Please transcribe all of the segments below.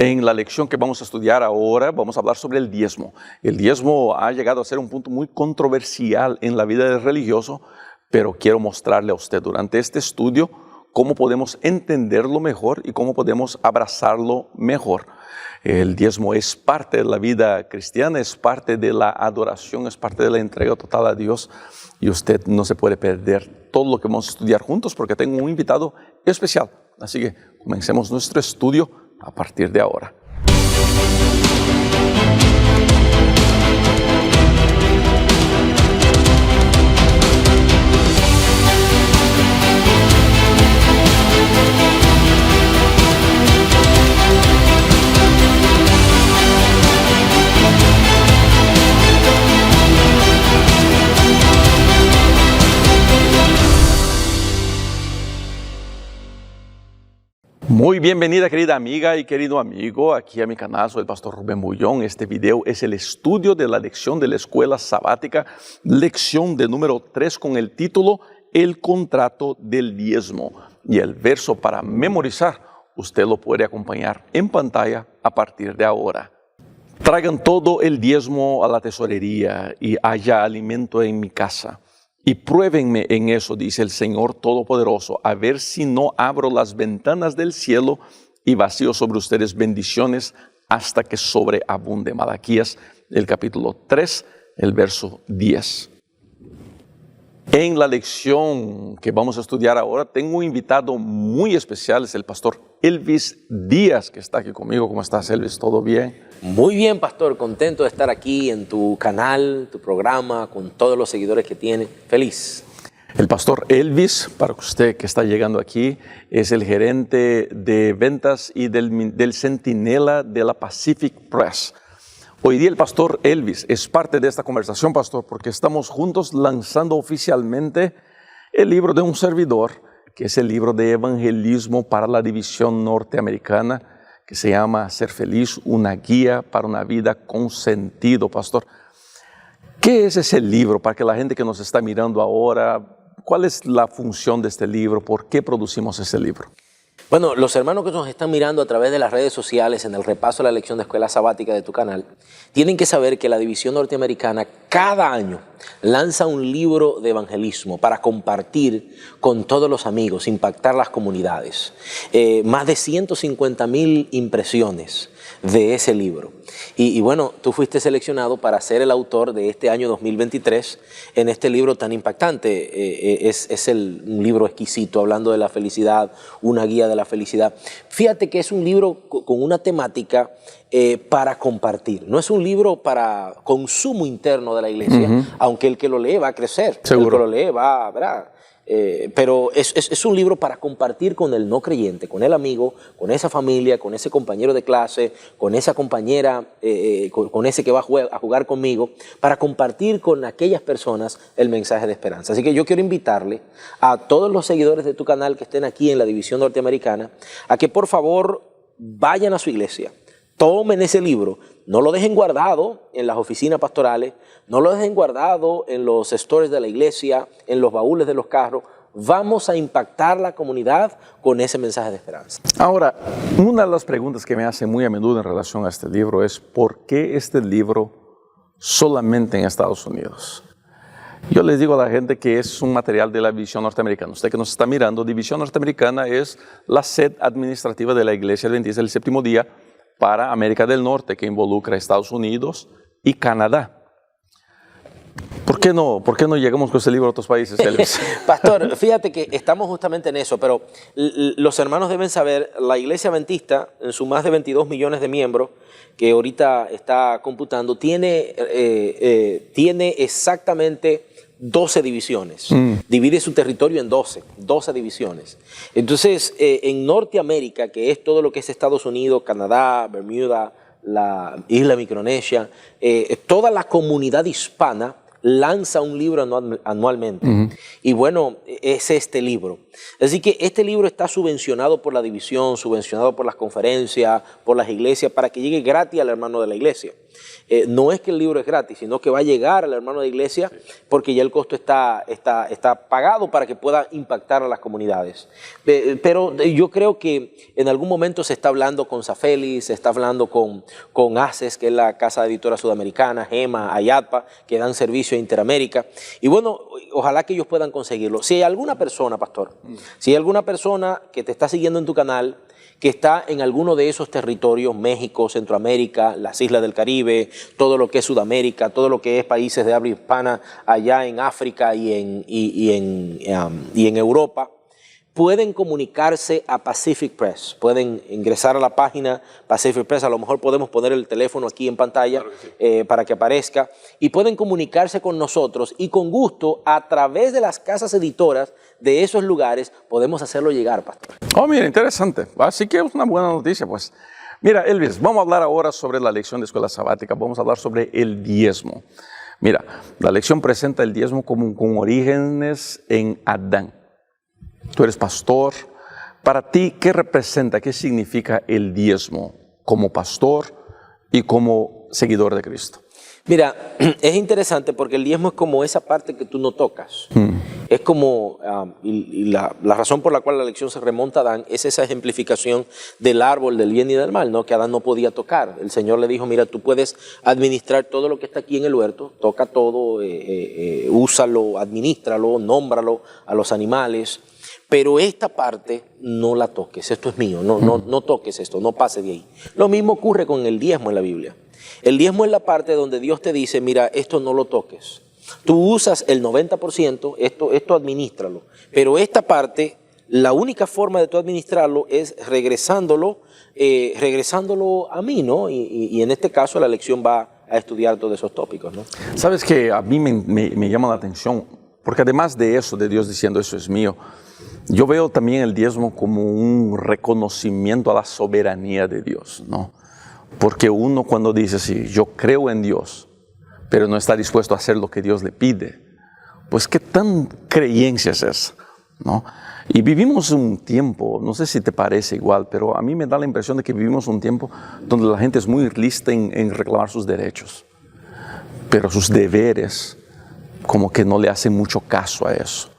En la lección que vamos a estudiar ahora, vamos a hablar sobre el diezmo. El diezmo ha llegado a ser un punto muy controversial en la vida del religioso, pero quiero mostrarle a usted durante este estudio cómo podemos entenderlo mejor y cómo podemos abrazarlo mejor. El diezmo es parte de la vida cristiana, es parte de la adoración, es parte de la entrega total a Dios, y usted no se puede perder todo lo que vamos a estudiar juntos porque tengo un invitado especial. Así que comencemos nuestro estudio a partir de ahora. Muy bienvenida, querida amiga y querido amigo, aquí a mi canal. Soy el pastor Rubén Bullón. Este video es el estudio de la lección de la escuela sabática, lección de número 3 con el título El contrato del diezmo. Y el verso para memorizar, usted lo puede acompañar en pantalla a partir de ahora. Traigan todo el diezmo a la tesorería y haya alimento en mi casa. Y pruébenme en eso, dice el Señor Todopoderoso, a ver si no abro las ventanas del cielo y vacío sobre ustedes bendiciones hasta que sobreabunde. Malaquías, el capítulo 3, el verso 10. En la lección que vamos a estudiar ahora, tengo un invitado muy especial, es el pastor Elvis Díaz, que está aquí conmigo. ¿Cómo estás, Elvis? ¿Todo bien? Muy bien, pastor. Contento de estar aquí en tu canal, tu programa, con todos los seguidores que tiene. Feliz. El pastor Elvis, para usted que está llegando aquí, es el gerente de ventas y del centinela de la Pacific Press. Hoy día el pastor Elvis es parte de esta conversación, pastor, porque estamos juntos lanzando oficialmente el libro de un servidor, que es el libro de evangelismo para la división norteamericana, que se llama Ser Feliz, una guía para una vida con sentido, pastor. ¿Qué es ese libro para que la gente que nos está mirando ahora, cuál es la función de este libro? ¿Por qué producimos ese libro? Bueno, los hermanos que nos están mirando a través de las redes sociales en el repaso de la lección de escuela sabática de tu canal, tienen que saber que la división norteamericana cada año lanza un libro de evangelismo para compartir con todos los amigos, impactar las comunidades. Más de 150,000 impresiones de ese libro. Y bueno, tú fuiste seleccionado para ser el autor de este año 2023 en este libro tan impactante. Es un libro exquisito, hablando de la felicidad, una guía de la felicidad. Fíjate que es un libro con una temática para compartir. No es un libro para consumo interno de la iglesia, aunque el que lo lee va a crecer. Seguro. El que lo lee va, ¿verdad? Pero es un libro para compartir con el no creyente, con el amigo, con esa familia, con ese compañero de clase, con esa compañera, con ese que va a jugar conmigo, para compartir con aquellas personas el mensaje de esperanza. Así que yo quiero invitarle a todos los seguidores de tu canal que estén aquí en la división norteamericana a que por favor vayan a su iglesia. Tomen ese libro, no lo dejen guardado en las oficinas pastorales, no lo dejen guardado en los stores de la iglesia, en los baúles de los carros. Vamos a impactar la comunidad con ese mensaje de esperanza. Ahora, una de las preguntas que me hacen muy a menudo en relación a este libro es ¿por qué este libro solamente en Estados Unidos? Yo les digo a la gente que es un material de la división norteamericana. Usted que nos está mirando, división norteamericana es la sede administrativa de la Iglesia Adventista del Séptimo Día para América del Norte, que involucra Estados Unidos y Canadá. ¿Por qué no llegamos con este libro a otros países, Elvis? Pastor, fíjate que estamos justamente en eso, pero los hermanos deben saber, la Iglesia Adventista, en sus más de 22 millones de miembros, que ahorita está computando, tiene exactamente 12 divisiones. Divide su territorio en 12 divisiones. Entonces, en Norteamérica, que es todo lo que es Estados Unidos, Canadá, Bermuda, la isla Micronesia, toda la comunidad hispana lanza un libro anualmente. Y bueno, es este libro. Así que este libro está subvencionado por la división, subvencionado por las conferencias, por las iglesias, para que llegue gratis al hermano de la iglesia. no es que el libro es gratis, sino que va a llegar al hermano de iglesia porque ya el costo está pagado para que pueda impactar a las comunidades. Pero yo creo que en algún momento se está hablando con Safeli, se está hablando con ACES, que es la Casa Editora Sudamericana, GEMA, AYATPA, que dan servicio a Interamérica. Y bueno, ojalá que ellos puedan conseguirlo. Si hay alguna persona, pastor, si hay alguna persona que te está siguiendo en tu canal, que está en alguno de esos territorios, México, Centroamérica, las islas del Caribe, todo lo que es Sudamérica, todo lo que es países de habla hispana, allá en África y en Europa, pueden comunicarse a Pacific Press, pueden ingresar a la página Pacific Press, a lo mejor podemos poner el teléfono aquí en pantalla, claro que sí, para que aparezca, y pueden comunicarse con nosotros y con gusto a través de las casas editoras de esos lugares podemos hacerlo llegar, pastor. Oh, mira, interesante. Así que es una buena noticia, pues. Mira, Elvis, vamos a hablar ahora sobre la lección de escuela sabática, vamos a hablar sobre el diezmo. Mira, la lección presenta el diezmo como con orígenes en Adán. Tú eres pastor. Para ti, ¿qué representa, qué significa el diezmo como pastor y como seguidor de Cristo? Mira, es interesante porque el diezmo es como esa parte que tú no tocas. Es como, la razón por la cual la lección se remonta a Adán es esa ejemplificación del árbol del bien y del mal, ¿no? Que Adán no podía tocar. El Señor le dijo, mira, tú puedes administrar todo lo que está aquí en el huerto, toca todo, úsalo, administralo, nómbralo a los animales, pero esta parte no la toques, esto es mío, no toques esto, no pase de ahí. Lo mismo ocurre con el diezmo en la Biblia. El diezmo es la parte donde Dios te dice, mira, esto no lo toques. Tú usas el 90%, esto administralo. Pero esta parte, la única forma de tú administrarlo es regresándolo a mí, ¿no? Y en este caso la lección va a estudiar todos esos tópicos, ¿no? Sabes que a mí me llama la atención, porque además de eso, de Dios diciendo eso es mío, yo veo también el diezmo como un reconocimiento a la soberanía de Dios, ¿no? Porque uno cuando dice, sí, yo creo en Dios, pero no está dispuesto a hacer lo que Dios le pide, pues qué tan creencia es esa, ¿no? Y vivimos un tiempo, no sé si te parece igual, pero a mí me da la impresión de que vivimos un tiempo donde la gente es muy lista en reclamar sus derechos, pero sus deberes como que no le hacen mucho caso a eso.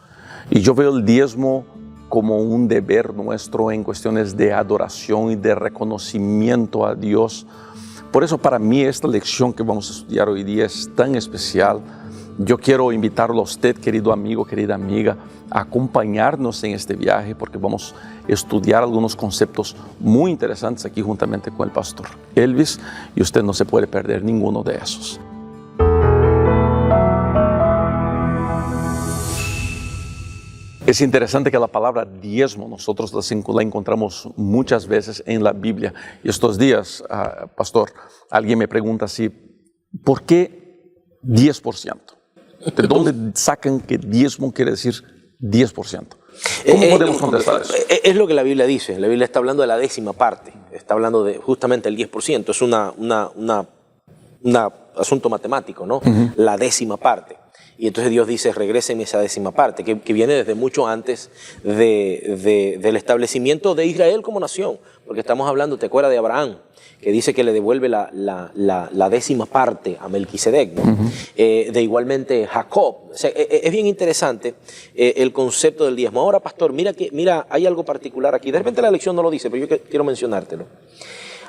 Y yo veo el diezmo como un deber nuestro en cuestiones de adoración y de reconocimiento a Dios. Por eso para mí esta lección que vamos a estudiar hoy día es tan especial. Yo quiero invitarlo a usted, querido amigo, querida amiga, a acompañarnos en este viaje porque vamos a estudiar algunos conceptos muy interesantes aquí juntamente con el pastor Elvis y usted no se puede perder ninguno de esos. Es interesante que la palabra diezmo nosotros la encontramos muchas veces en la Biblia. Y estos días, pastor, alguien me pregunta así, ¿por qué 10%? ¿De dónde sacan que diezmo quiere decir 10%? ¿Cómo podemos contestar eso? Es lo que la Biblia dice. La Biblia está hablando de la décima parte. Está hablando de justamente el 10%. Es un asunto matemático, ¿no? La décima parte. Y entonces Dios dice, regresen esa décima parte, que viene desde mucho antes del establecimiento de Israel como nación. Porque estamos hablando, ¿te acuerdas de Abraham? Que dice que le devuelve la décima parte a Melquisedec, ¿no? De igualmente Jacob. O sea, es bien interesante el concepto del diezmo. Ahora, pastor, mira, hay algo particular aquí. De repente la lección no lo dice, pero yo quiero mencionártelo.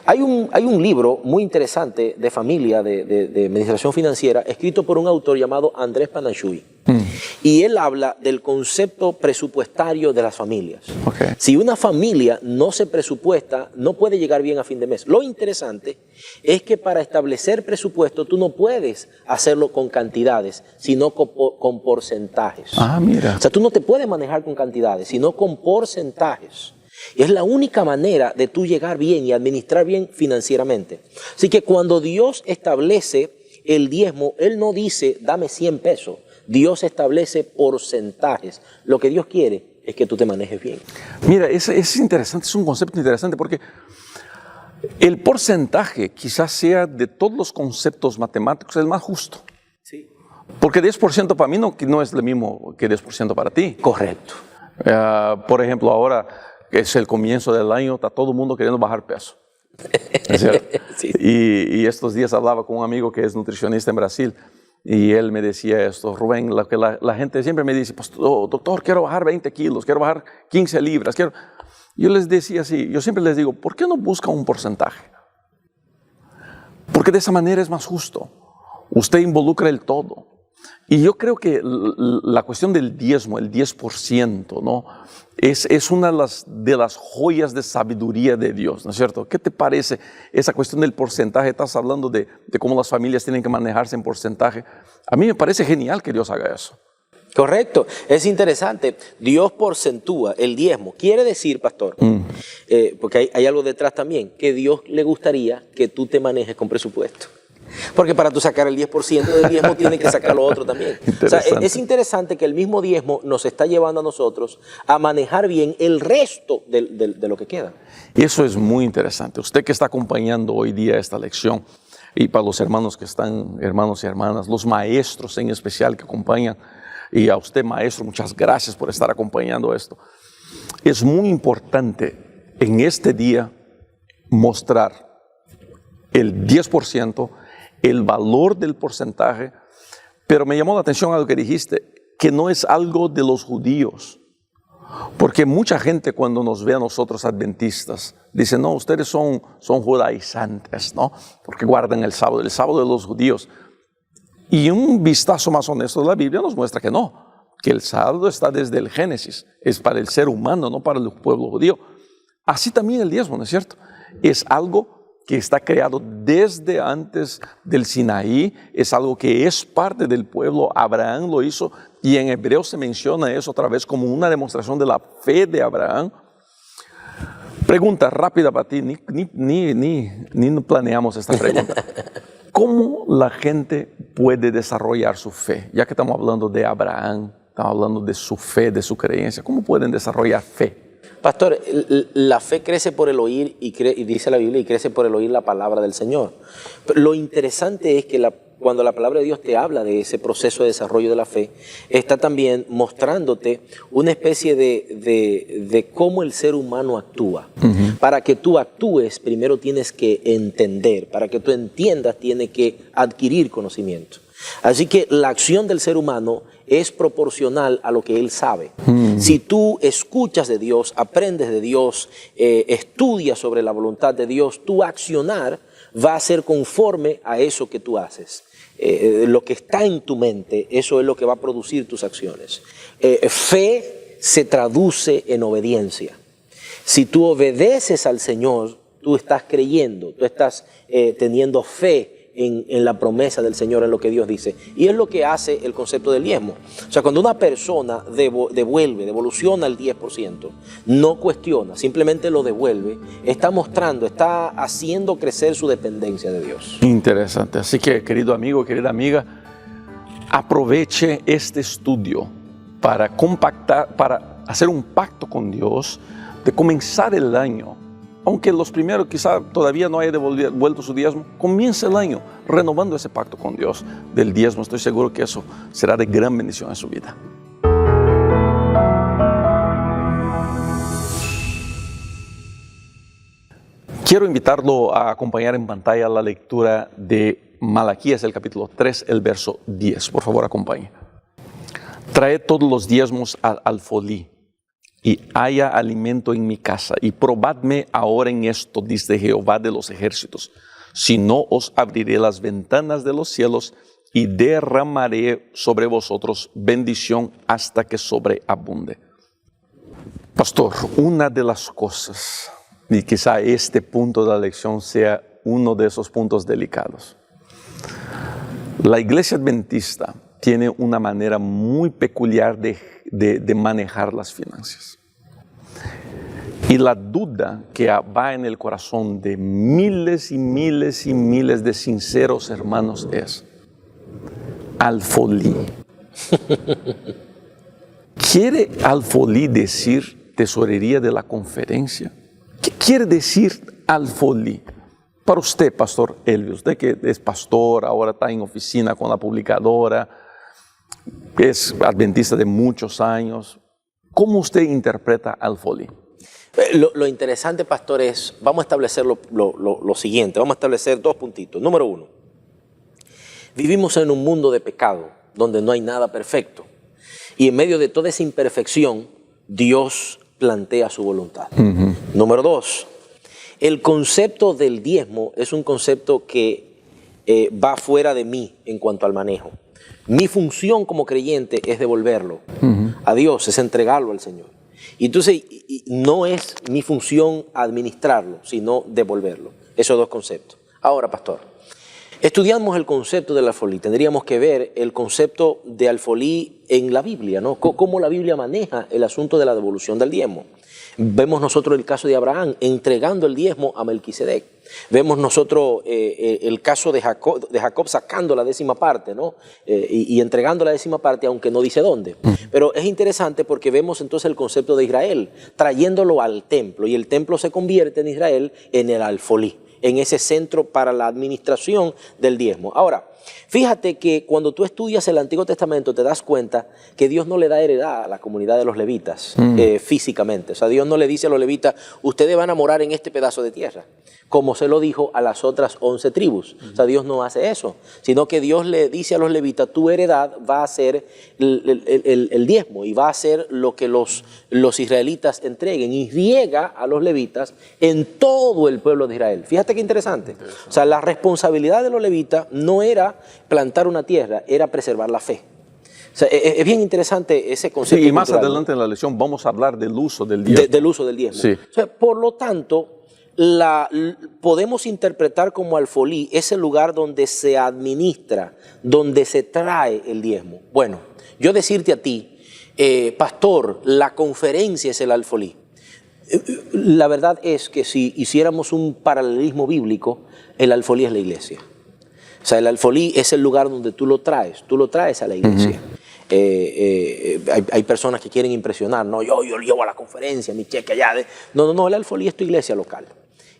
Hay un libro muy interesante de familia, de administración financiera, escrito por un autor llamado Andrés Panachui. Y él habla del concepto presupuestario de las familias. Okay. Si una familia no se presupuesta, no puede llegar bien a fin de mes. Lo interesante es que para establecer presupuesto tú no puedes hacerlo con cantidades, sino con porcentajes. Ah, mira. O sea, tú no te puedes manejar con cantidades, sino con porcentajes. Y es la única manera de tú llegar bien y administrar bien financieramente. Así que cuando Dios establece el diezmo, Él no dice, dame 100 pesos. Dios establece porcentajes. Lo que Dios quiere es que tú te manejes bien. Mira, es interesante, es un concepto interesante porque el porcentaje quizás sea de todos los conceptos matemáticos el más justo. Sí. Porque 10% para mí no es lo mismo que 10% para ti. Correcto. Por ejemplo, ahora es el comienzo del año, está todo el mundo queriendo bajar peso. ¿Es cierto? Sí. Y estos días hablaba con un amigo que es nutricionista en Brasil y él me decía esto: Rubén, la gente siempre me dice, pues, oh, doctor, quiero bajar 20 kilos, quiero bajar 15 libras. Yo les decía así, yo siempre les digo, ¿por qué no busca un porcentaje? Porque de esa manera es más justo. Usted involucra el todo. Y yo creo que la cuestión del diezmo, el 10%, ¿no? Es una de las joyas de sabiduría de Dios, ¿no es cierto? ¿Qué te parece esa cuestión del porcentaje? Estás hablando de cómo las familias tienen que manejarse en porcentaje. A mí me parece genial que Dios haga eso. Correcto, es interesante. Dios porcentúa el diezmo. Quiere decir, pastor, porque hay algo detrás también, que Dios le gustaría que tú te manejes con presupuesto. Porque para tú sacar el 10% del diezmo tienes que sacar lo otro también. O sea, es interesante que el mismo diezmo nos está llevando a nosotros a manejar bien el resto de lo que queda. Eso es muy interesante. Usted que está acompañando hoy día esta lección, y para los hermanos que están, hermanos y hermanas, los maestros en especial que acompañan, y a usted, maestro, muchas gracias por estar acompañando esto. Es muy importante en este día mostrar el 10%, el valor del porcentaje, pero me llamó la atención algo que dijiste, que no es algo de los judíos. Porque mucha gente cuando nos ve a nosotros adventistas, dice, no, ustedes son judaizantes, ¿no? Porque guardan el sábado de los judíos. Y un vistazo más honesto de la Biblia nos muestra que no, que el sábado está desde el Génesis, es para el ser humano, no para el pueblo judío. Así también el diezmo, ¿no es cierto? Es algo que está creado desde antes del Sinaí, es algo que es parte del pueblo. Abraham lo hizo y en Hebreos se menciona eso otra vez como una demostración de la fe de Abraham. Pregunta rápida para ti, ni planeamos esta pregunta. ¿Cómo la gente puede desarrollar su fe? Ya que estamos hablando de Abraham, estamos hablando de su fe, de su creencia, ¿cómo pueden desarrollar fe? Pastor, la fe crece por el oír y dice la Biblia, y crece por el oír la palabra del Señor. Pero lo interesante es que cuando la palabra de Dios te habla de ese proceso de desarrollo de la fe, está también mostrándote una especie de cómo el ser humano actúa. Para que tú actúes, primero tienes que entender. Para que tú entiendas, tienes que adquirir conocimiento. Así que la acción del ser humano es proporcional a lo que él sabe. Si tú escuchas de Dios, aprendes de Dios, estudias sobre la voluntad de Dios, tu accionar va a ser conforme a eso que tú haces. Lo que está en tu mente, eso es lo que va a producir tus acciones. Fe se traduce en obediencia. Si tú obedeces al Señor, tú estás creyendo, tú estás teniendo fe en la promesa del Señor, en lo que Dios dice. Y es lo que hace el concepto del diezmo. O sea, cuando una persona devoluciona el 10%, no cuestiona, simplemente lo devuelve, está mostrando, está haciendo crecer su dependencia de Dios. Interesante. Así que, querido amigo, querida amiga, aproveche este estudio para hacer un pacto con Dios, de comenzar el año. Aunque los primeros quizá todavía no haya devuelto su diezmo, comience el año renovando ese pacto con Dios del diezmo. Estoy seguro que eso será de gran bendición en su vida. Quiero invitarlo a acompañar en pantalla la lectura de Malaquías, el capítulo 3, el verso 10. Por favor, acompañe. Traed todos los diezmos al alfolí, y haya alimento en mi casa, y probadme ahora en esto, dice Jehová de los ejércitos, si no os abriré las ventanas de los cielos y derramaré sobre vosotros bendición hasta que sobreabunde. Pastor, una de las cosas, y quizá este punto de la lección sea uno de esos puntos delicados. La iglesia adventista tiene una manera muy peculiar de manejar las finanzas. Y la duda que va en el corazón de miles y miles y miles de sinceros hermanos es: alfolí. ¿Quiere alfolí decir tesorería de la conferencia? ¿Qué quiere decir alfolí? Para usted, Pastor Elvio, usted que es pastor, ahora está en oficina con la publicadora, es adventista de muchos años, ¿cómo usted interpreta alfolí? Lo interesante, pastor, es, vamos a establecer lo siguiente, vamos a establecer 2 puntitos. Número 1, vivimos en un mundo de pecado, donde no hay nada perfecto. Y en medio de toda esa imperfección, Dios plantea su voluntad. Número 2, el concepto del diezmo es un concepto que va fuera de mí en cuanto al manejo. Mi función como creyente es devolverlo a Dios, es entregarlo al Señor. Y entonces no es mi función administrarlo, sino devolverlo. Esos 2 conceptos. Ahora, pastor, estudiamos el concepto del alfolí. Tendríamos que ver el concepto de alfolí en la Biblia, ¿no? Cómo la Biblia maneja el asunto de la devolución del diezmo. Vemos nosotros el caso de Abraham entregando el diezmo a Melquisedec. Vemos nosotros el caso de Jacob sacando la 10ª parte, ¿no? Y entregando la 10ª parte, aunque no dice dónde. Pero es interesante porque vemos entonces el concepto de Israel, trayéndolo al templo. Y el templo se convierte en Israel en el alfolí, en ese centro para la administración del diezmo. Ahora, fíjate que cuando tú estudias el Antiguo Testamento te das cuenta que Dios no le da heredad a la comunidad de los levitas físicamente. O sea, Dios no le dice a los levitas, ustedes van a morar en este pedazo de tierra, como se lo dijo a las otras 11 tribus. O sea, Dios no hace eso, sino que Dios le dice a los levitas, tu heredad va a ser el diezmo y va a ser lo que los israelitas entreguen, y riega a los levitas en todo el pueblo de Israel. Fíjate qué interesante. O sea, la responsabilidad de los levitas no era plantar una tierra, era preservar la fe. O sea, es bien interesante ese concepto. Sí, y más adelante en la lección vamos a hablar del uso del diezmo. Del uso del diezmo. Sí. O sea, por lo tanto, podemos interpretar como alfolí ese lugar donde se administra, donde se trae el diezmo. Bueno, yo decirte a ti, pastor, la conferencia es el alfolí. La verdad es que si hiciéramos un paralelismo bíblico, el alfolí es la iglesia. O sea, el alfolí es el lugar donde tú lo traes a la iglesia. Hay personas que quieren impresionar, no, yo lo llevo a la conferencia, mi cheque allá. No, el alfolí es tu iglesia local.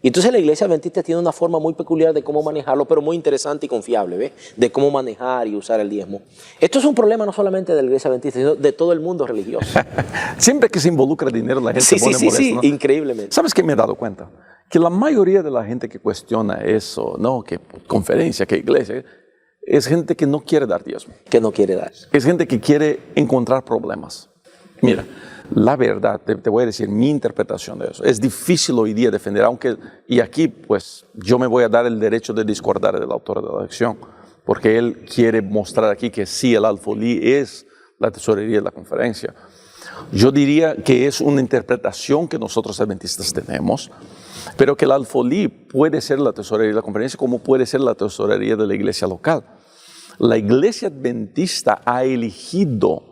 Y entonces la iglesia adventista tiene una forma muy peculiar de cómo manejarlo, pero muy interesante y confiable, ¿ves? De cómo manejar y usar el diezmo. Esto es un problema no solamente de la iglesia adventista, sino de todo el mundo religioso. Siempre que se involucra dinero, la gente se pone molesta, sí, ¿no? Increíblemente. ¿Sabes qué me he dado cuenta? Que la mayoría de la gente que cuestiona eso, no, que conferencia, que iglesia, es gente que no quiere dar diezmo. Que no quiere dar. Es gente que quiere encontrar problemas. Mira, la verdad, te voy a decir mi interpretación de eso. Es difícil hoy día defender, aunque, y aquí pues yo me voy a dar el derecho de discordar del autor de la lección, porque él quiere mostrar aquí que sí, el alfolí es la tesorería de la conferencia. Yo diría que es una interpretación que nosotros adventistas tenemos, pero que el alfolí puede ser la tesorería de la conferencia como puede ser la tesorería de la iglesia local. La iglesia adventista ha elegido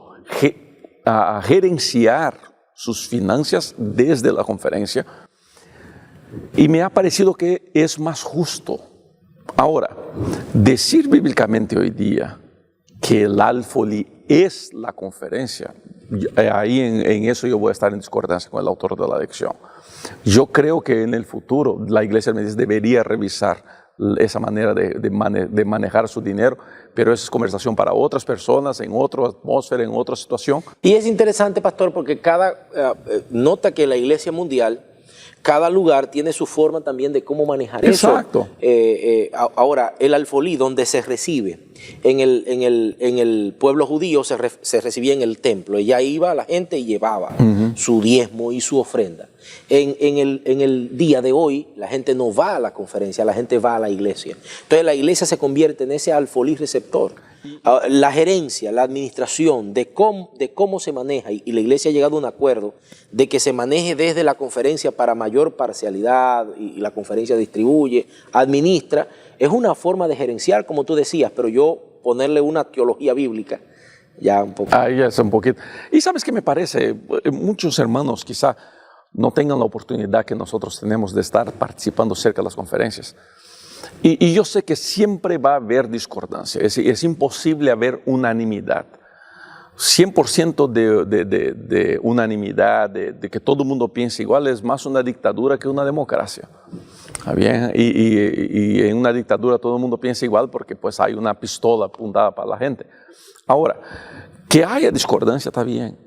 a gerenciar sus finanzas desde la conferencia y me ha parecido que es más justo. Ahora, decir bíblicamente hoy día que el alfolí es la conferencia, ahí en eso yo voy a estar en discordancia con el autor de la lección. Yo creo que en el futuro la iglesia adventista debería revisar esa manera de manejar su dinero, pero esa es conversación para otras personas, en otra atmósfera, en otra situación. Y es interesante, pastor, porque nota que la iglesia mundial, cada lugar tiene su forma también de cómo manejar Exacto. eso. Ahora, el alfolí, donde se recibe, en el pueblo judío se recibía en el templo, y ya iba la gente y llevaba su diezmo y su ofrenda. En el día de hoy, la gente no va a la conferencia, la gente va a la iglesia. Entonces la iglesia se convierte en ese alfolí receptor. La gerencia, la administración de cómo se maneja, y la iglesia ha llegado a un acuerdo de que se maneje desde la conferencia para mayor parcialidad, y la conferencia distribuye, administra. Es una forma de gerenciar, como tú decías, pero yo ponerle una teología bíblica, ya un poco. Ya es un poquito. Y ¿sabes qué me parece? Muchos hermanos quizá no tengan la oportunidad que nosotros tenemos de estar participando cerca de las conferencias. Y yo sé que siempre va a haber discordancia, es imposible haber unanimidad. 100% de unanimidad, de que todo el mundo piense igual, es más una dictadura que una democracia. ¿Está bien? Y en una dictadura todo el mundo piensa igual porque pues hay una pistola apuntada para la gente. Ahora, que haya discordancia está bien,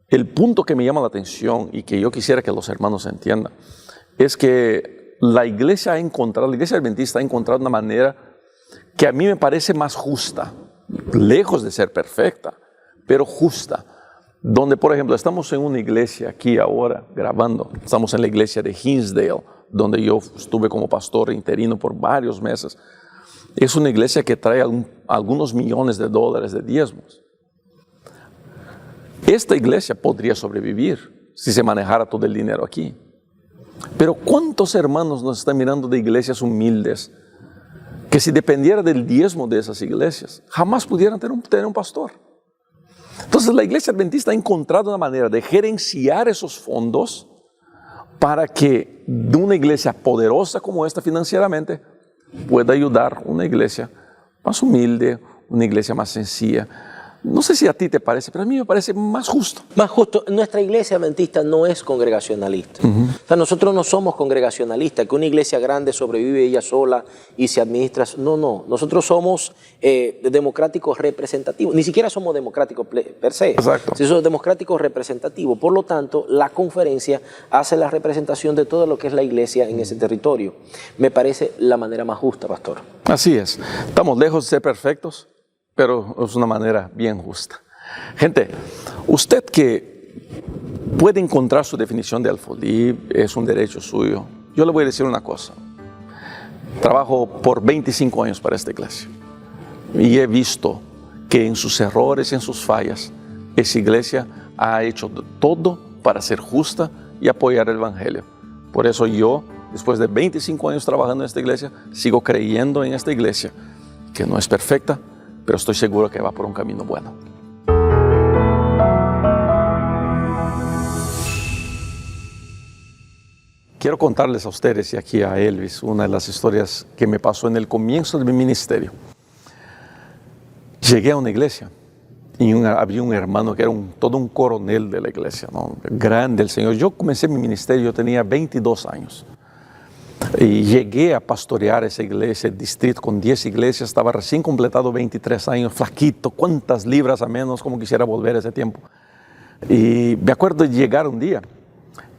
el punto que me llama la atención y que yo quisiera que los hermanos entiendan es que la iglesia adventista ha encontrado una manera que a mí me parece más justa, lejos de ser perfecta, pero justa. Donde, por ejemplo, estamos en una iglesia aquí ahora grabando, estamos en la iglesia de Hinsdale, donde yo estuve como pastor interino por varios meses. Es una iglesia que trae algunos millones de dólares de diezmos. Esta iglesia podría sobrevivir si se manejara todo el dinero aquí. Pero ¿cuántos hermanos nos están mirando de iglesias humildes que si dependiera del diezmo de esas iglesias, jamás pudieran tener un pastor? Entonces la iglesia adventista ha encontrado una manera de gerenciar esos fondos para que de una iglesia poderosa como esta financieramente pueda ayudar una iglesia más humilde, una iglesia más sencilla. No sé si a ti te parece, pero a mí me parece más justo. Más justo. Nuestra iglesia adventista no es congregacionalista. O sea, nosotros no somos congregacionalistas, que una iglesia grande sobrevive ella sola y se administra. No, no. Nosotros somos democráticos representativos. Ni siquiera somos democráticos per se. Exacto. Sí, somos democráticos representativos. Por lo tanto, la conferencia hace la representación de todo lo que es la iglesia en ese territorio. Me parece la manera más justa, pastor. Así es. Estamos lejos de ser perfectos, pero es una manera bien justa. Gente, usted que puede encontrar su definición de alfolí, es un derecho suyo. Yo le voy a decir una cosa. Trabajo por 25 años para esta iglesia y he visto que en sus errores, en sus fallas, esa iglesia ha hecho todo para ser justa y apoyar el evangelio. Por eso yo, después de 25 años trabajando en esta iglesia, sigo creyendo en esta iglesia, que no es perfecta, pero estoy seguro que va por un camino bueno. Quiero contarles a ustedes y aquí a Elvis una de las historias que me pasó en el comienzo de mi ministerio. Llegué a una iglesia y había un hermano que era todo un coronel de la iglesia, ¿no? Grande el Señor. Yo comencé mi ministerio, yo tenía 22 años. Y llegué a pastorear esa iglesia, el distrito con 10 iglesias, estaba recién completado 23 años, flaquito, cuántas libras a menos, como quisiera volver a ese tiempo. Y me acuerdo de llegar un día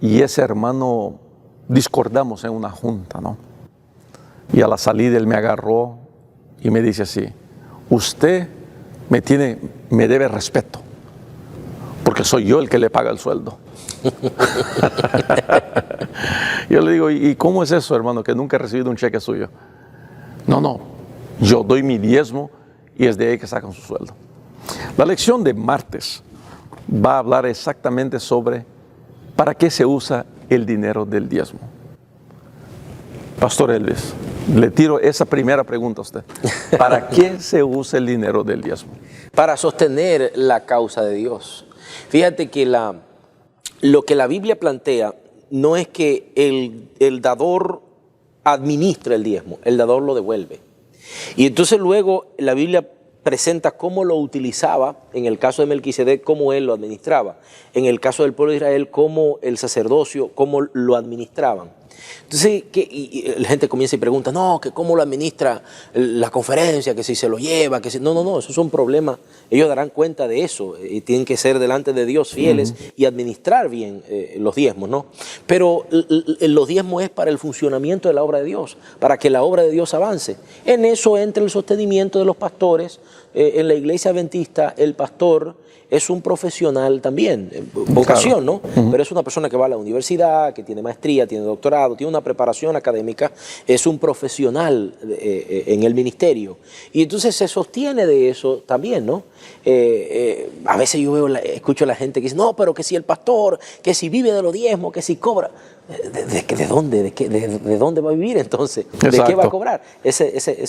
y ese hermano discordamos en una junta, ¿no? Y a la salida él me agarró y me dice así: usted me debe respeto, porque soy yo el que le paga el sueldo. Yo le digo, ¿y cómo es eso, hermano, que nunca he recibido un cheque suyo? No, yo doy mi diezmo y es de ahí que sacan su sueldo. La lección de martes va a hablar exactamente sobre para qué se usa el dinero del diezmo. Pastor Elvis, le tiro esa primera pregunta a usted. ¿Para qué se usa el dinero del diezmo? Para sostener la causa de Dios. Fíjate que lo que la Biblia plantea no es que el dador administra el diezmo, el dador lo devuelve. Y entonces luego la Biblia presenta cómo lo utilizaba, en el caso de Melquisedec, cómo él lo administraba, en el caso del pueblo de Israel, cómo el sacerdocio, cómo lo administraban. Entonces, y la gente comienza y pregunta, no, que cómo lo administra la conferencia, que si se lo lleva, que si... No, esos son problemas. Ellos darán cuenta de eso y tienen que ser delante de Dios fieles y administrar bien los diezmos, ¿no? Pero los diezmos es para el funcionamiento de la obra de Dios, para que la obra de Dios avance. En eso entra el sostenimiento de los pastores. En la iglesia adventista, el pastor es un profesional también, vocación, ¿no? Pero es una persona que va a la universidad, que tiene maestría, tiene doctorado, tiene una preparación académica, es un profesional en el ministerio. Y entonces se sostiene de eso también, ¿no? A veces yo escucho a la gente que dice, no, pero que si el pastor, que si vive de los diezmos, que si cobra. ¿De dónde? ¿De dónde va a vivir entonces? Exacto. ¿De qué va a cobrar? Eso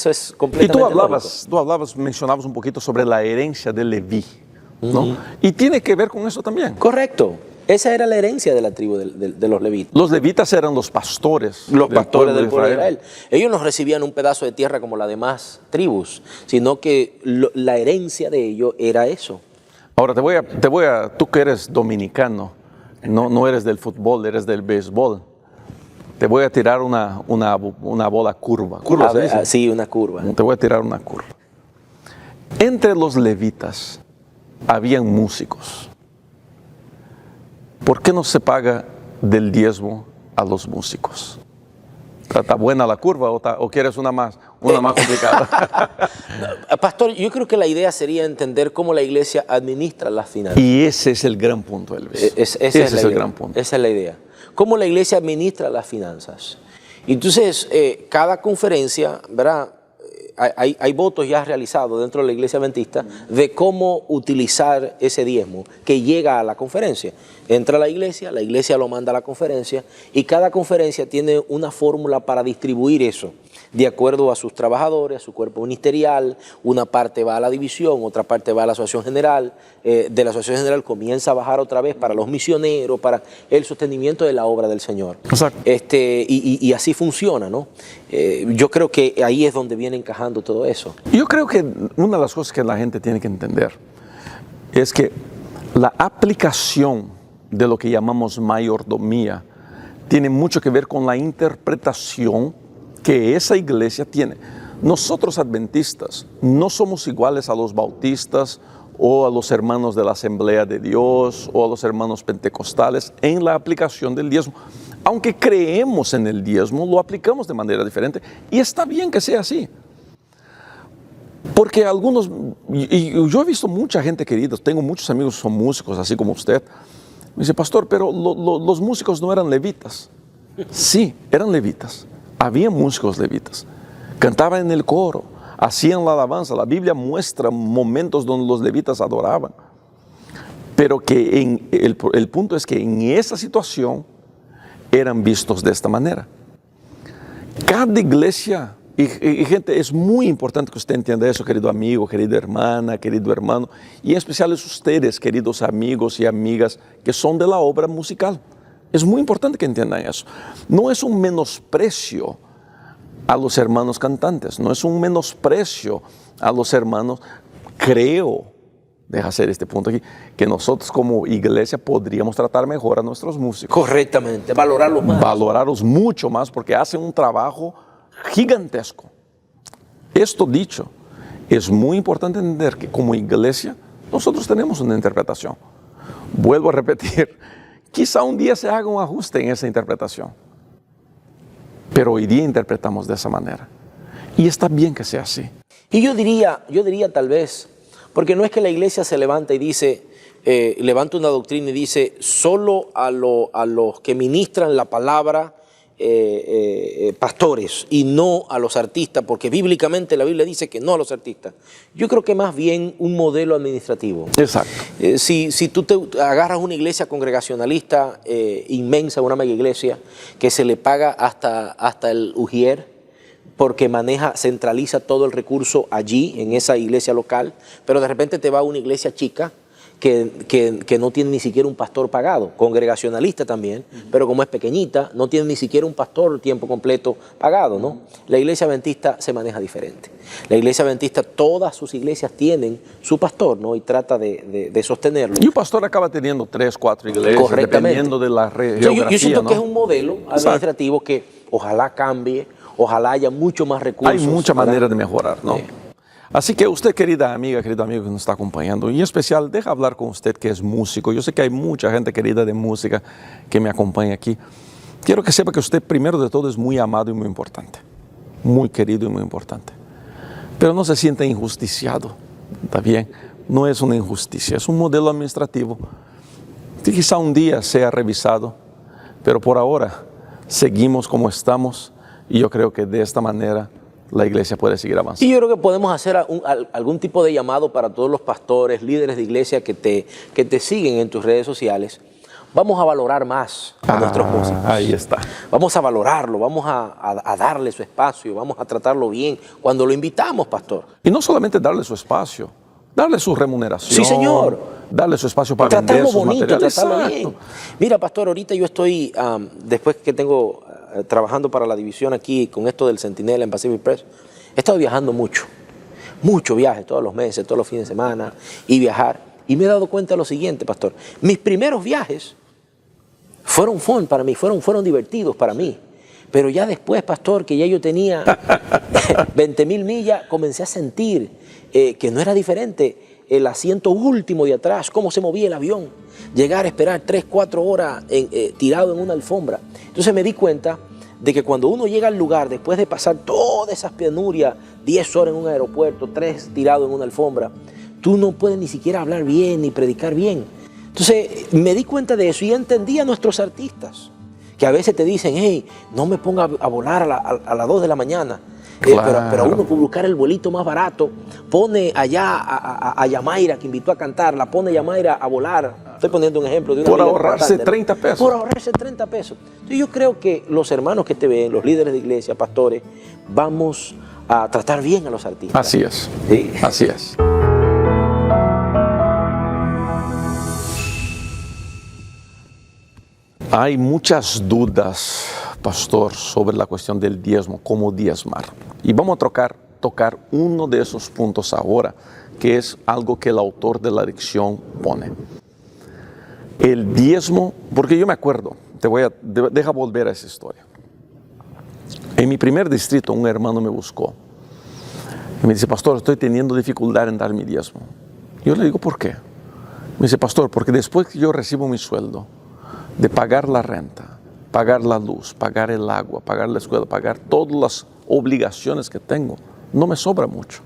es completamente Y tú hablabas, mencionabas un poquito sobre la herencia de Leví, ¿no? Y tiene que ver con eso también. Correcto. Esa era la herencia de la tribu de los levitas. Los levitas eran los pastores. Los pastores del pueblo de Israel. Ellos no recibían un pedazo de tierra como las demás tribus, sino que la herencia de ellos era eso. Ahora tú que eres dominicano, no eres del fútbol, eres del béisbol. Te voy a tirar una bola curva. ¿Curva se dice? Sí, una curva. Te voy a tirar una curva. Entre los levitas habían músicos. ¿por qué no se paga del diezmo a los músicos? ¿Está buena la curva o quieres una más complicada? Pastor, yo creo que la idea sería entender cómo la iglesia administra las finanzas. Y ese es el gran punto, Elvis. Ese es el gran punto. Esa es la idea. Cómo la iglesia administra las finanzas. Entonces, cada conferencia, ¿verdad? Hay votos ya realizados dentro de la iglesia adventista de cómo utilizar ese diezmo que llega a la conferencia. Entra a la iglesia lo manda a la conferencia y cada conferencia tiene una fórmula para distribuir eso de acuerdo a sus trabajadores, a su cuerpo ministerial. Una parte va a la división, otra parte va a la asociación general. De la asociación general comienza a bajar otra vez para los misioneros, para el sostenimiento de la obra del Señor. Exacto. Y así funciona, ¿no? Yo creo que ahí es donde viene encajando todo eso. Yo creo que una de las cosas que la gente tiene que entender es que la aplicación de lo que llamamos mayordomía tiene mucho que ver con la interpretación que esa iglesia tiene. Nosotros adventistas no somos iguales a los bautistas o a los hermanos de la Asamblea de Dios o a los hermanos pentecostales en la aplicación del diezmo. Aunque creemos en el diezmo, lo aplicamos de manera diferente y está bien que sea así. Porque algunos, y yo he visto mucha gente querida, tengo muchos amigos que son músicos, así como usted. Me dice, pastor, pero los músicos no eran levitas. Sí, eran levitas. Había músicos levitas. Cantaban en el coro, hacían la alabanza. La Biblia muestra momentos donde los levitas adoraban. Pero que el punto es que en esa situación eran vistos de esta manera. Cada iglesia, y gente, es muy importante que usted entienda eso, querido amigo, querida hermana, querido hermano, y en especial ustedes, queridos amigos y amigas que son de la obra musical. Es muy importante que entiendan eso. No es un menosprecio a los hermanos cantantes, no es un menosprecio a los hermanos. Creo, deja hacer este punto aquí, que nosotros como iglesia podríamos tratar mejor a nuestros músicos. Correctamente, valorarlos más. Valorarlos mucho más porque hacen un trabajo gigantesco. Esto dicho, es muy importante entender que como iglesia nosotros tenemos una interpretación. Vuelvo a repetir, quizá un día se haga un ajuste en esa interpretación, pero hoy día interpretamos de esa manera. Y está bien que sea así. Y yo diría tal vez, porque no es que la iglesia se levanta y dice, levanta una doctrina y dice, solo a los que ministran la palabra, pastores, y no a los artistas, porque bíblicamente la Biblia dice que no a los artistas. Yo creo que más bien un modelo administrativo. Exacto. Si tú te agarras una iglesia congregacionalista inmensa, una mega iglesia, que se le paga hasta el ujier, porque centraliza todo el recurso allí, en esa iglesia local, pero de repente te va a una iglesia chica que no tiene ni siquiera un pastor pagado, congregacionalista también, pero como es pequeñita, no tiene ni siquiera un pastor tiempo completo pagado, ¿no? La iglesia adventista se maneja diferente. La iglesia adventista, todas sus iglesias tienen su pastor, ¿no? Y trata de sostenerlo. Y un pastor acaba teniendo 3, 4 iglesias, dependiendo de la geografía. Yo siento, ¿no?, que es un modelo administrativo que ojalá cambie, ojalá haya mucho más recursos. Hay mucha manera de mejorar, ¿no? Así que usted, querida amiga, querido amigo que nos está acompañando, y en especial, deja hablar con usted que es músico. Yo sé que hay mucha gente querida de música que me acompaña aquí. Quiero que sepa que usted, primero de todo, es muy amado y muy importante. Muy querido y muy importante. Pero no se sienta injusticiado, ¿está bien? No es una injusticia, es un modelo administrativo que quizá un día sea revisado, pero por ahora seguimos como estamos y yo creo que de esta manera la iglesia puede seguir avanzando. Y yo creo que podemos hacer algún tipo de llamado para todos los pastores, líderes de iglesia que te siguen en tus redes sociales. Vamos a valorar más a nuestros músicos. Ahí está. Vamos a valorarlo, vamos a darle su espacio, vamos a tratarlo bien cuando lo invitamos, pastor. Y no solamente darle su espacio, darle su remuneración. Sí, señor. Darle su espacio para vender sus materiales. Tratarlo bien. Mira, pastor, ahorita yo estoy, después que tengo trabajando para la división aquí con esto del Centinela en Pacific Press, he estado viajando mucho viaje, todos los meses, todos los fines de semana, y viajar. Y me he dado cuenta de lo siguiente, pastor. Mis primeros viajes fueron fun para mí, fueron divertidos para mí. Pero ya después, pastor, que ya yo tenía 20,000 millas, comencé a sentir que no era diferente. el asiento último de atrás, cómo se movía el avión, llegar a esperar 3, 4 horas tirado en una alfombra. Entonces me di cuenta de que cuando uno llega al lugar, después de pasar todas esas penurias, 10 horas en un aeropuerto, 3 tirado en una alfombra, tú no puedes ni siquiera hablar bien ni predicar bien. Entonces me di cuenta de eso y entendí a nuestros artistas, que a veces te dicen, hey, no me ponga a volar a las 2 de la mañana. Claro. Pero uno por buscar el vuelito más barato, pone allá a Yamaira, que invitó a cantar, la pone Yamaira a volar. Estoy poniendo un ejemplo de una por amiga ahorrarse cantante, 30 pesos. Por ahorrarse 30 pesos. Entonces yo creo que los hermanos que te ven, los líderes de iglesia, pastores, vamos a tratar bien a los artistas. Así es. Sí. Así es. Hay muchas dudas, pastor, sobre la cuestión del diezmo, cómo diezmar. Y vamos a tocar uno de esos puntos ahora, que es algo que el autor de la lección pone. El diezmo, porque yo me acuerdo, deja volver a esa historia. En mi primer distrito, un hermano me buscó y me dice, pastor, estoy teniendo dificultad en dar mi diezmo. Yo le digo, ¿por qué? Me dice, pastor, porque después que yo recibo mi sueldo, de pagar la renta, pagar la luz, pagar el agua, pagar la escuela, pagar todas las obligaciones que tengo, no me sobra mucho.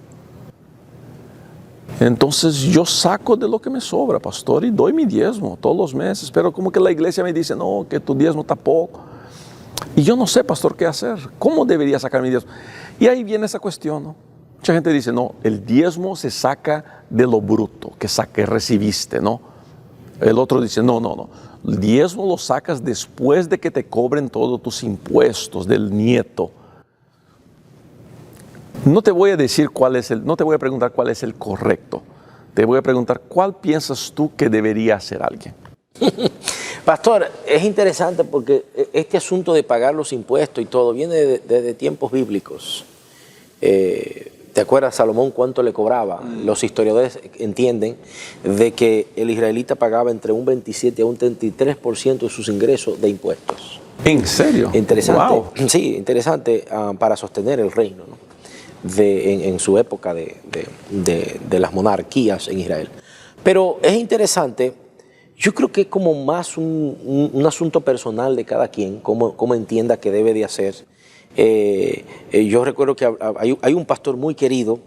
Entonces yo saco de lo que me sobra, pastor, y doy mi diezmo todos los meses, pero como que la iglesia me dice, no, que tu diezmo está poco. Y yo no sé, pastor, qué hacer, cómo debería sacar mi diezmo. Y ahí viene esa cuestión, ¿no? Mucha gente dice, no, el diezmo se saca de lo bruto, que recibiste, ¿no? El otro dice, no. El diezmo lo sacas después de que te cobren todos tus impuestos del nieto. No te voy a decir no te voy a preguntar cuál es el correcto. Te voy a preguntar cuál piensas tú que debería hacer alguien. Pastor, es interesante porque este asunto de pagar los impuestos y todo viene desde tiempos bíblicos. ¿Te acuerdas Salomón cuánto le cobraba? Los historiadores entienden de que el israelita pagaba entre un 27 a un 33% de sus ingresos de impuestos. ¿En serio? Interesante. Wow. Sí, interesante para sostener el reino, ¿no? En su época de las monarquías en Israel. Pero es interesante, yo creo que es como más un asunto personal de cada quien, cómo entienda que debe de hacer. Yo recuerdo que hay un pastor muy querido,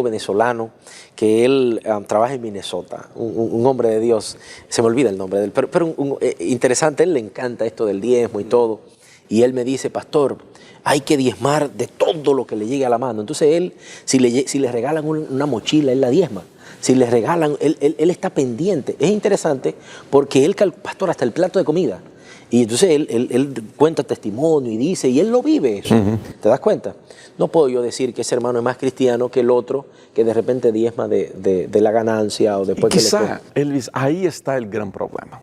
venezolano, que él trabaja en Minnesota, un hombre de Dios, se me olvida el nombre de él, pero interesante, él le encanta esto del diezmo y todo, y él me dice, pastor, hay que diezmar de todo lo que le llegue a la mano. Entonces él, si le regalan una mochila, él la diezma. Si le regalan, él está pendiente. Es interesante porque él, pastor, hasta el plato de comida. Y entonces él cuenta testimonio y dice, y él lo vive eso. ¿Te das cuenta? No puedo yo decir que ese hermano es más cristiano que el otro, que de repente diezma de la ganancia o después y quizá, Elvis, ahí está el gran problema.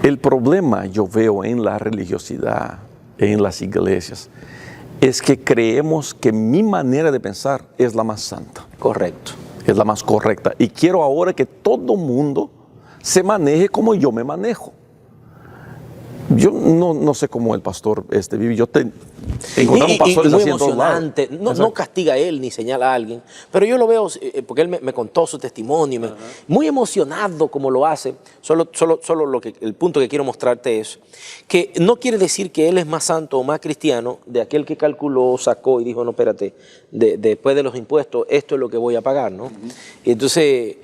El problema yo veo en la religiosidad, en las iglesias, es que creemos que mi manera de pensar es la más santa. Correcto. Es la más correcta. Y quiero ahora que todo mundo se maneje como yo me manejo. Yo no sé cómo el pastor vive. Yo encontramos pastores muy así en todos lados. emocionante. No castiga a él ni señala a alguien, pero yo lo veo porque él me contó su testimonio. Muy emocionado como lo hace. Solo el punto que quiero mostrarte es que no quiere decir que él es más santo o más cristiano de aquel que calculó, sacó y dijo, no, espérate, después de los impuestos, esto es lo que voy a pagar, ¿no? Y entonces,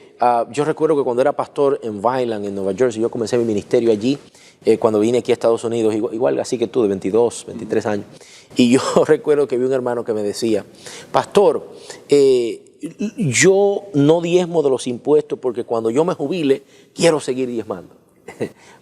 yo recuerdo que cuando era pastor en Vineland, en Nueva Jersey, yo comencé mi ministerio allí. Cuando vine aquí a Estados Unidos, igual así que tú, de 22, 23 años. Y yo recuerdo que vi un hermano que me decía, pastor, yo no diezmo de los impuestos porque cuando yo me jubile, quiero seguir diezmando.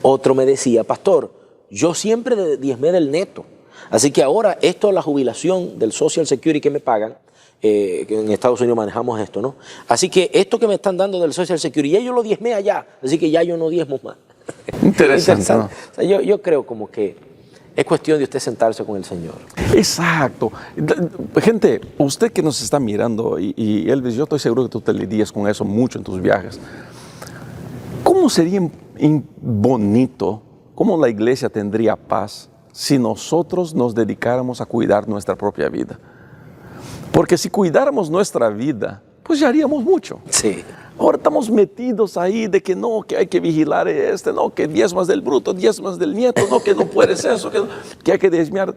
Otro me decía, pastor, yo siempre diezmé del neto. Así que ahora esto, la jubilación del Social Security que me pagan, que en Estados Unidos manejamos esto, ¿no? Así que esto que me están dando del Social Security, ya yo lo diezmé allá, así que ya yo no diezmo más. Interesante. ¿No? O sea, yo creo como que es cuestión de usted sentarse con el Señor. Exacto. Gente, usted que nos está mirando, y Elvis, yo estoy seguro que tú te lidias con eso mucho en tus viajes. ¿Cómo sería bonito, cómo la iglesia tendría paz si nosotros nos dedicáramos a cuidar nuestra propia vida? Porque si cuidáramos nuestra vida, pues ya haríamos mucho. Sí. Ahora estamos metidos ahí de que no, que hay que vigilar no, que diezmas del bruto, diezmas del nieto, no, que no puedes eso, que hay que diezmar.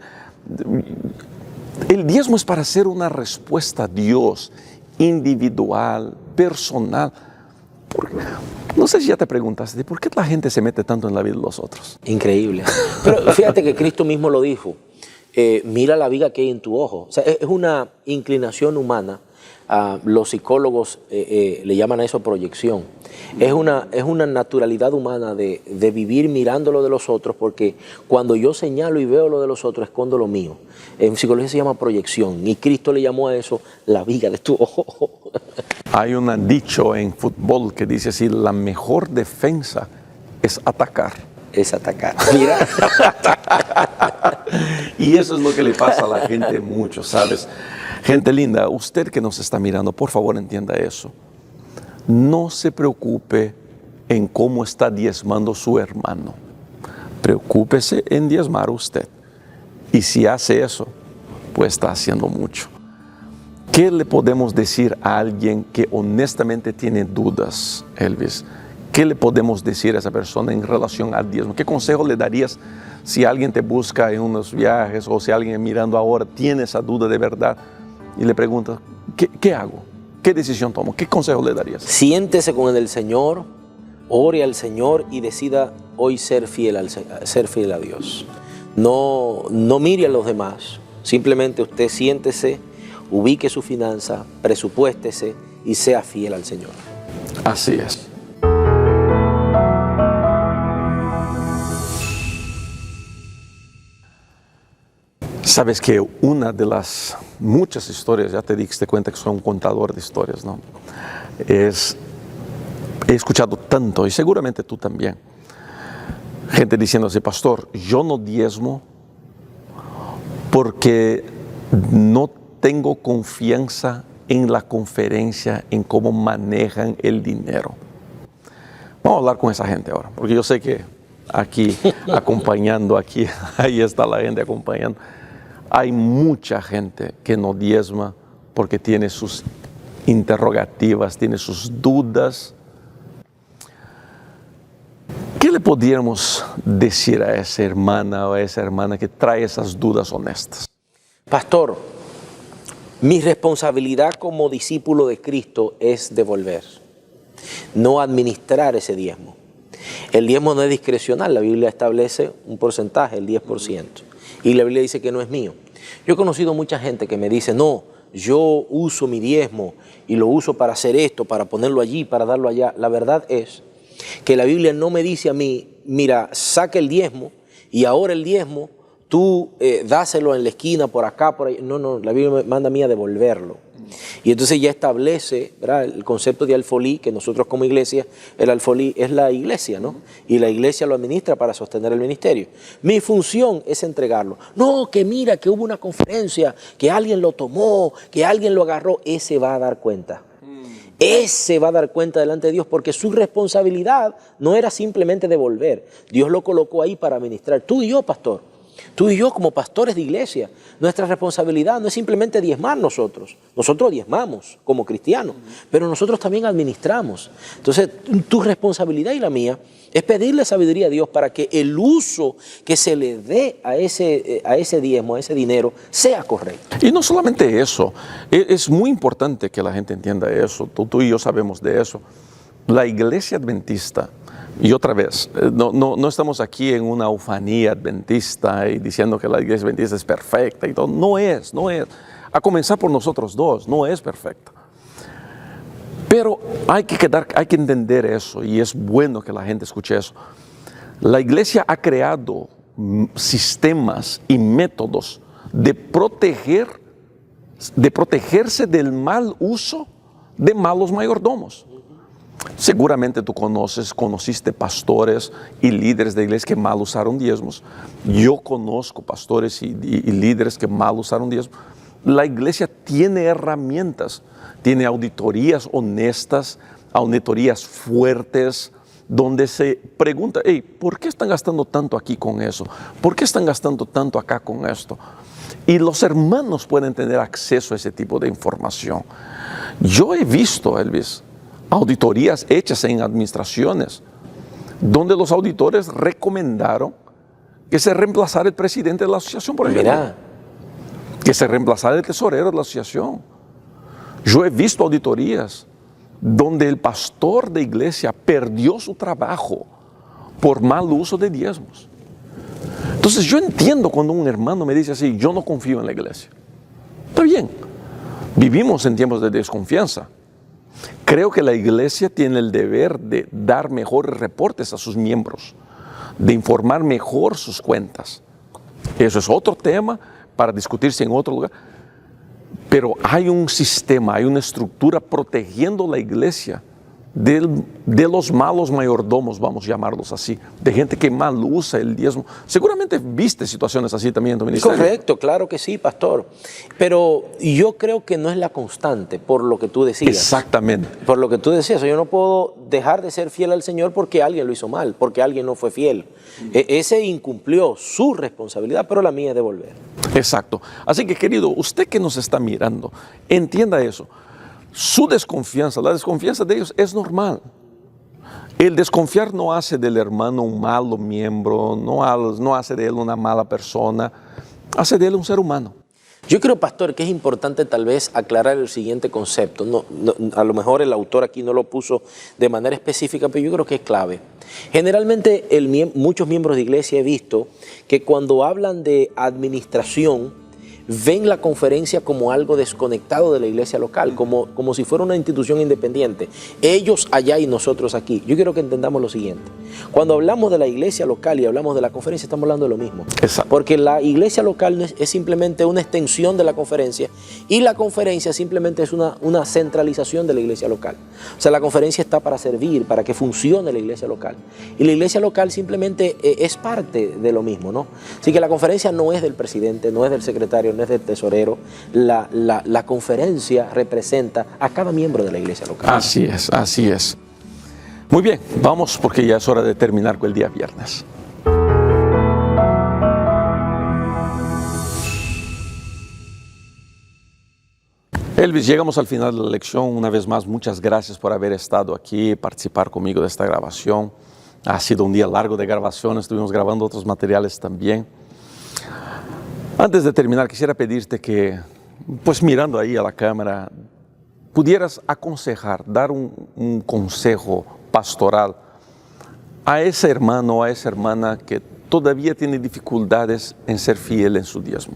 El diezmo es para hacer una respuesta a Dios, individual, personal. No sé si ya te preguntaste, ¿por qué la gente se mete tanto en la vida de los otros? Increíble. Pero fíjate que Cristo mismo lo dijo. Mira la viga que hay en tu ojo. O sea, es una inclinación humana. Los psicólogos le llaman a eso proyección. Es una naturalidad humana de vivir mirando lo de los otros, porque cuando yo señalo y veo lo de los otros, escondo lo mío. En psicología se llama proyección, y Cristo le llamó a eso la viga de tu ojo. Hay un dicho en fútbol que dice así: la mejor defensa es atacar. Es atacar. Mira. Y eso es lo que le pasa a la gente mucho, ¿sabes? Gente linda, usted que nos está mirando, por favor entienda eso. No se preocupe en cómo está diezmando su hermano. Preocúpese en diezmar usted. Y si hace eso, pues está haciendo mucho. ¿Qué le podemos decir a alguien que honestamente tiene dudas, Elvis? ¿Qué le podemos decir a esa persona en relación al diezmo? ¿Qué consejo le darías si alguien te busca en unos viajes o si alguien mirando ahora tiene esa duda de verdad y le pregunta, ¿qué hago? ¿Qué decisión tomo? ¿Qué consejo le darías? Siéntese con el Señor, ore al Señor y decida hoy ser fiel a Dios. No mire a los demás, simplemente usted siéntese, ubique su finanza, presupuéstese y sea fiel al Señor. Así es. Sabes que una de las muchas historias, ya te diste cuenta que soy un contador de historias, ¿no? He escuchado tanto, y seguramente tú también, gente diciendo así: pastor, yo no diezmo porque no tengo confianza en la conferencia, en cómo manejan el dinero. Vamos a hablar con esa gente ahora, porque yo sé que aquí, acompañando, ahí está la gente acompañando. Hay mucha gente que no diezma porque tiene sus interrogativas, tiene sus dudas. ¿Qué le podríamos decir a esa hermana o a esa hermana que trae esas dudas honestas? Pastor, mi responsabilidad como discípulo de Cristo es devolver, no administrar ese diezmo. El diezmo no es discrecional, la Biblia establece un porcentaje, el 10%. Y la Biblia dice que no es mío. Yo he conocido mucha gente que me dice, no, yo uso mi diezmo y lo uso para hacer esto, para ponerlo allí, para darlo allá. La verdad es que la Biblia no me dice a mí, mira, saca el diezmo y ahora el diezmo tú dáselo en la esquina, por acá, por ahí. No, la Biblia me manda a mí a devolverlo. Y entonces ya establece, ¿verdad?, el concepto de alfolí, que nosotros como iglesia, el alfolí es la iglesia, ¿no? Y la iglesia lo administra para sostener el ministerio. Mi función es entregarlo. No, que mira, que hubo una conferencia, que alguien lo tomó, que alguien lo agarró. Ese va a dar cuenta. Ese va a dar cuenta delante de Dios, porque su responsabilidad no era simplemente devolver. Dios lo colocó ahí para administrar. Tú y yo, pastor. Tú y yo como pastores de iglesia, nuestra responsabilidad no es simplemente diezmar nosotros. Nosotros diezmamos como cristianos, pero nosotros también administramos. Entonces, tu responsabilidad y la mía es pedirle sabiduría a Dios para que el uso que se le dé a ese diezmo, a ese dinero, sea correcto. Y no solamente eso, es muy importante que la gente entienda eso. Tú y yo sabemos de eso. La iglesia adventista, y otra vez, no estamos aquí en una ufanía adventista y diciendo que la iglesia adventista es perfecta y todo. No es. A comenzar por nosotros dos, no es perfecta. Pero hay que entender eso, y es bueno que la gente escuche eso. La iglesia ha creado sistemas y métodos de protegerse del mal uso de malos mayordomos. Seguramente tú conociste pastores y líderes de iglesia que mal usaron diezmos. Yo conozco pastores y líderes que mal usaron diezmos. La iglesia tiene herramientas, tiene auditorías honestas, auditorías fuertes, donde se pregunta, ¿por qué están gastando tanto aquí con eso? ¿Por qué están gastando tanto acá con esto? Y los hermanos pueden tener acceso a ese tipo de información. Yo he visto, Elvis, auditorías hechas en administraciones donde los auditores recomendaron que se reemplazara el presidente de la asociación, por ejemplo. Mira. Que se reemplazara el tesorero de la asociación. Yo he visto auditorías donde el pastor de iglesia perdió su trabajo por mal uso de diezmos. Entonces yo entiendo cuando un hermano me dice así, yo no confío en la iglesia. Está bien, vivimos en tiempos de desconfianza. Creo que la iglesia tiene el deber de dar mejores reportes a sus miembros, de informar mejor sus cuentas. Eso es otro tema para discutirse en otro lugar. Pero hay un sistema, hay una estructura protegiendo la iglesia de los malos mayordomos, vamos a llamarlos así, de gente que mal usa el diezmo. Seguramente viste situaciones así también en tu ministerio. Correcto, claro que sí, pastor. Pero yo creo que no es la constante, por lo que tú decías. Exactamente. Por lo que tú decías, yo no puedo dejar de ser fiel al Señor porque alguien lo hizo mal, porque alguien no fue fiel. Ese incumplió su responsabilidad, pero la mía es devolver. Exacto. Así que, querido, usted que nos está mirando, entienda eso. Su desconfianza, la desconfianza de ellos es normal. El desconfiar no hace del hermano un malo miembro, no hace de él una mala persona, hace de él un ser humano. Yo creo, pastor, que es importante tal vez aclarar el siguiente concepto. A lo mejor el autor aquí no lo puso de manera específica, pero yo creo que es clave. Generalmente muchos miembros de iglesia he visto que cuando hablan de administración, ven la conferencia como algo desconectado de la iglesia local, como si fuera una institución independiente. Ellos allá y nosotros aquí. Yo quiero que entendamos lo siguiente. Cuando hablamos de la iglesia local y hablamos de la conferencia, estamos hablando de lo mismo. Exacto. Porque la iglesia local es simplemente una extensión de la conferencia y la conferencia simplemente es una centralización de la iglesia local. O sea, la conferencia está para servir, para que funcione la iglesia local. Y la iglesia local simplemente es parte de lo mismo, ¿no? Así que la conferencia no es del presidente, no es del secretario, no es del tesorero. La conferencia representa a cada miembro de la iglesia local. Así es, así es. Muy bien, vamos porque ya es hora de terminar con el día viernes. Elvis, llegamos al final de la lección. Una vez más, muchas gracias por haber estado aquí, participar conmigo de esta grabación. Ha sido un día largo de grabaciones, estuvimos grabando otros materiales también. Antes de terminar, quisiera pedirte que, pues mirando ahí a la cámara, pudieras aconsejar, dar un consejo pastoral a ese hermano o a esa hermana que todavía tiene dificultades en ser fiel en su diezmo.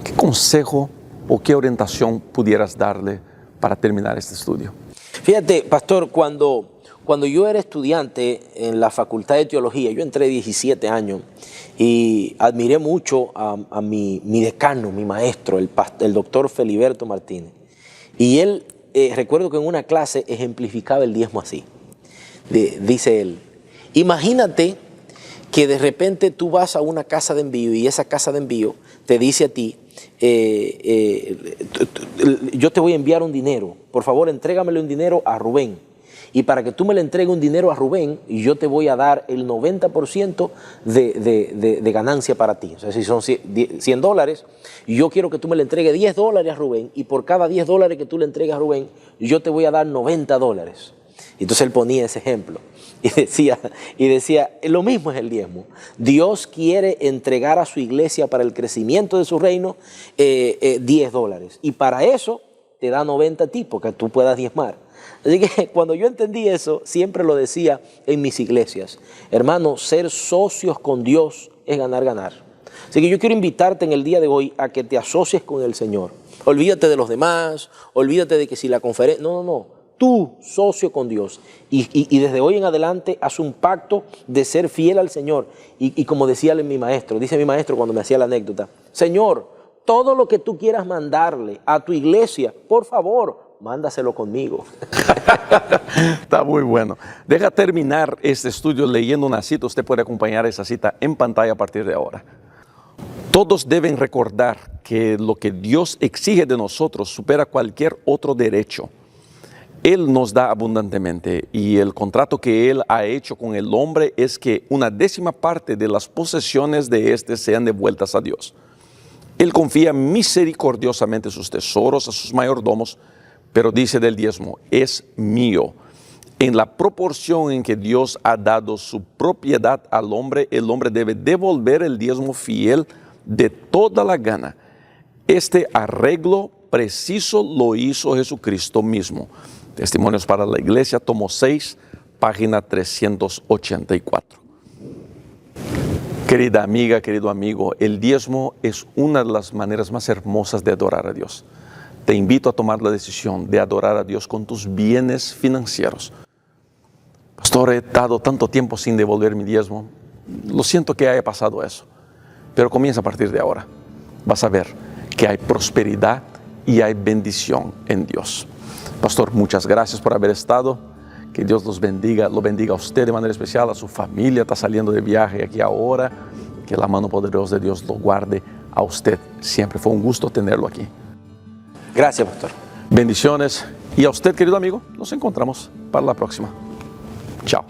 ¿Qué consejo o qué orientación pudieras darle para terminar este estudio? Fíjate, pastor, cuando yo era estudiante en la Facultad de Teología, yo entré 17 años y admiré mucho a mi decano, mi maestro, el doctor Feliberto Martínez. Y él, recuerdo que en una clase ejemplificaba el diezmo así. Dice él, imagínate que de repente tú vas a una casa de envío y esa casa de envío te dice a ti, yo te voy a enviar un dinero, por favor entrégamele un dinero a Rubén. Y para que tú me le entregues un dinero a Rubén, yo te voy a dar el 90% de ganancia para ti. O sea, si son $100, yo quiero que tú me le entregues $10 a Rubén y por cada $10 que tú le entregues a Rubén, yo te voy a dar $90. Entonces él ponía ese ejemplo y decía, lo mismo es el diezmo. Dios quiere entregar a su iglesia para el crecimiento de su reino $10. Y para eso te da 90 a ti, porque tú puedas diezmar. Así que cuando yo entendí eso, siempre lo decía en mis iglesias. Hermano, ser socios con Dios es ganar, ganar. Así que yo quiero invitarte en el día de hoy a que te asocies con el Señor. Olvídate de los demás, olvídate de que si la conferencia... No. Tú, socio con Dios. Y desde hoy en adelante haz un pacto de ser fiel al Señor. Y como decía mi maestro, dice mi maestro cuando me hacía la anécdota, Señor, todo lo que tú quieras mandarle a tu iglesia, por favor, mándaselo conmigo. Está muy bueno. Deja terminar este estudio leyendo una cita. Usted puede acompañar esa cita en pantalla a partir de ahora. Todos deben recordar que lo que Dios exige de nosotros supera cualquier otro derecho. Él nos da abundantemente y el contrato que Él ha hecho con el hombre es que 1/10 parte de las posesiones de éste sean devueltas a Dios. Él confía misericordiosamente sus tesoros a sus mayordomos, pero dice del diezmo, es mío. En la proporción en que Dios ha dado su propiedad al hombre, el hombre debe devolver el diezmo fiel de toda la gana. Este arreglo preciso lo hizo Jesucristo mismo. Testimonios para la Iglesia, tomo 6, página 384. Querida amiga, querido amigo, el diezmo es una de las maneras más hermosas de adorar a Dios. Te invito a tomar la decisión de adorar a Dios con tus bienes financieros. Pastor, he dado tanto tiempo sin devolver mi diezmo. Lo siento que haya pasado eso, pero comienza a partir de ahora. Vas a ver que hay prosperidad y hay bendición en Dios. Pastor, muchas gracias por haber estado. Que Dios los bendiga, lo bendiga a usted de manera especial, a su familia. Está saliendo de viaje aquí ahora. Que la mano poderosa de Dios lo guarde a usted. Siempre fue un gusto tenerlo aquí. Gracias, pastor. Bendiciones. Y a usted, querido amigo, nos encontramos para la próxima. Chao.